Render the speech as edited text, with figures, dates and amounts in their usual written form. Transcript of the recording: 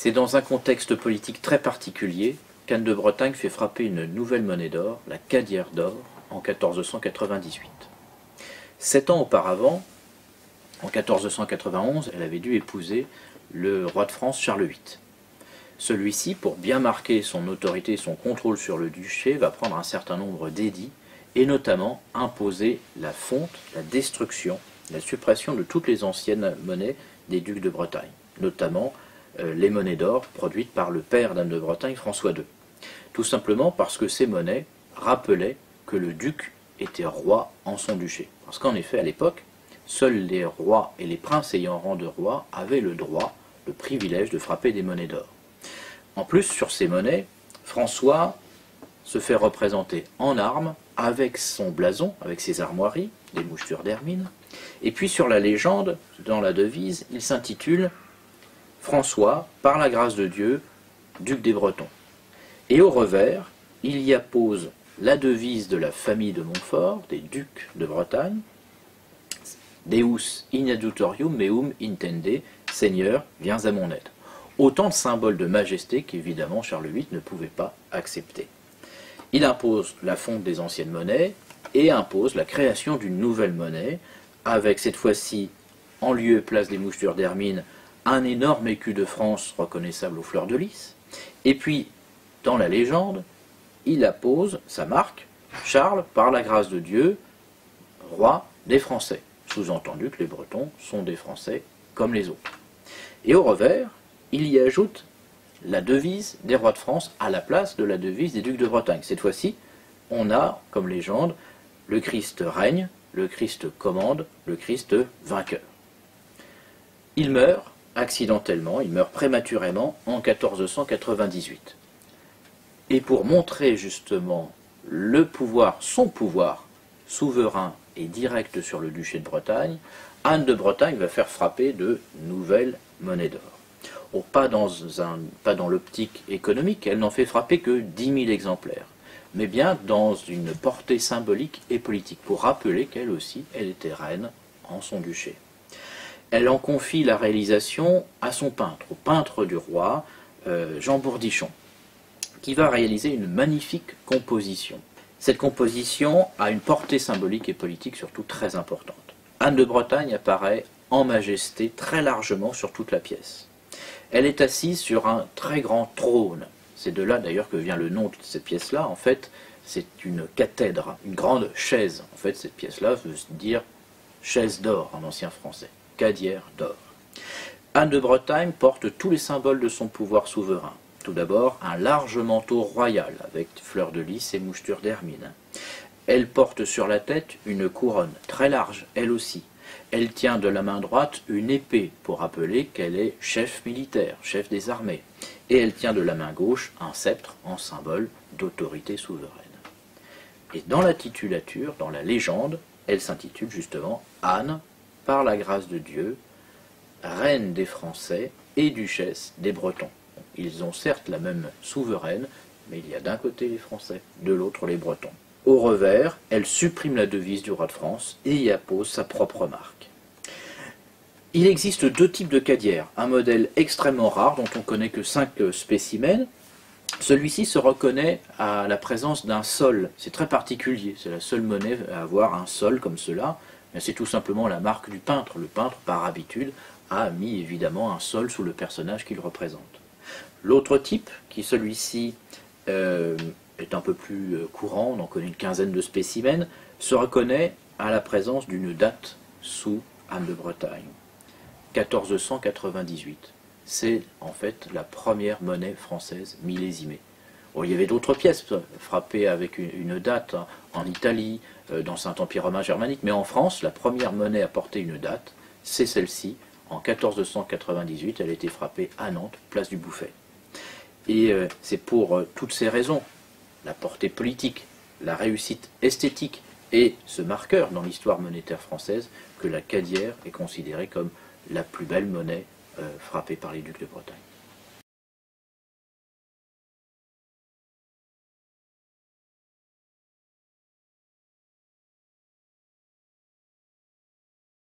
C'est dans un contexte politique très particulier qu'Anne de Bretagne fait frapper une nouvelle monnaie d'or, la Cadière d'or, en 1498. 7 ans auparavant, en 1491, elle avait dû épouser le roi de France Charles VIII. Celui-ci, pour bien marquer son autorité et son contrôle sur le duché, va prendre un certain nombre d'édits et notamment imposer la fonte, la destruction, la suppression de toutes les anciennes monnaies des ducs de Bretagne, notamment les monnaies d'or produites par le père d'Anne de Bretagne, François II. Tout simplement parce que ces monnaies rappelaient que le duc était roi en son duché. Parce qu'en effet, à l'époque, seuls les rois et les princes ayant rang de roi avaient le droit, le privilège de frapper des monnaies d'or. En plus, sur ces monnaies, François se fait représenter en armes avec son blason, avec ses armoiries, des mouchetures d'hermine. Et puis sur la légende, dans la devise, il s'intitule « François, par la grâce de Dieu, duc des Bretons ». Et au revers, il y appose la devise de la famille de Montfort, des ducs de Bretagne, « Deus in adjutorium meum intende », « Seigneur, viens à mon aide ». Autant de symboles de majesté qu'évidemment Charles VIII ne pouvait pas accepter. Il impose la fonte des anciennes monnaies et impose la création d'une nouvelle monnaie, avec cette fois-ci, en lieu et place des mouchetures d'hermine, un énorme écu de France reconnaissable aux fleurs de lys. Et puis, dans la légende, il appose sa marque, Charles, par la grâce de Dieu, roi des Français. Sous-entendu que les Bretons sont des Français comme les autres. Et au revers, il y ajoute la devise des rois de France à la place de la devise des ducs de Bretagne. Cette fois-ci, on a, comme légende, le Christ règne, le Christ commande, le Christ vainqueur. Il meurt accidentellement, il meurt prématurément en 1498. Et pour montrer justement le pouvoir, son pouvoir souverain et direct sur le duché de Bretagne, Anne de Bretagne va faire frapper de nouvelles monnaies d'or. Oh, pas dans l'optique économique, elle n'en fait frapper que 10 000 exemplaires, mais bien dans une portée symbolique et politique, pour rappeler qu'elle aussi, elle était reine en son duché. Elle en confie la réalisation à son peintre, au peintre du roi, Jean Bourdichon, qui va réaliser une magnifique composition. Cette composition a une portée symbolique et politique surtout très importante. Anne de Bretagne apparaît en majesté très largement sur toute la pièce. Elle est assise sur un très grand trône. C'est de là d'ailleurs que vient le nom de cette pièce-là. En fait, c'est une cathèdre, une grande chaise. En fait, cette pièce-là veut dire chaise d'or en ancien français, Cadière d'or. Anne de Bretagne porte tous les symboles de son pouvoir souverain. Tout d'abord, un large manteau royal avec fleurs de lys et mouchetures d'hermine. Elle porte sur la tête une couronne très large, elle aussi. Elle tient de la main droite une épée pour rappeler qu'elle est chef militaire, chef des armées. Et elle tient de la main gauche un sceptre en symbole d'autorité souveraine. Et dans la titulature, dans la légende, elle s'intitule justement Anne, par la grâce de Dieu, reine des Français et duchesse des Bretons. Ils ont certes la même souveraine, mais il y a d'un côté les Français, de l'autre les Bretons. Au revers, elle supprime la devise du roi de France et y appose sa propre marque. Il existe deux types de cadières. Un modèle extrêmement rare, dont on connaît que 5 spécimens. Celui-ci se reconnaît à la présence d'un sol. C'est très particulier, c'est la seule monnaie à avoir un sol comme cela. C'est tout simplement la marque du peintre. Le peintre, par habitude, a mis évidemment un sol sous le personnage qu'il représente. L'autre type, qui celui-ci est un peu plus courant, on en connaît une quinzaine de spécimens, se reconnaît à la présence d'une date sous Anne de Bretagne. 1498. C'est en fait la première monnaie française millésimée. Bon, il y avait d'autres pièces frappées avec une date en Italie, dans le Saint-Empire romain germanique, mais en France, la première monnaie à porter une date, c'est celle-ci. En 1498, elle a été frappée à Nantes, place du Bouffay. Et c'est pour toutes ces raisons, la portée politique, la réussite esthétique et ce marqueur dans l'histoire monétaire française, que la Cadière est considérée comme la plus belle monnaie frappée par les ducs de Bretagne.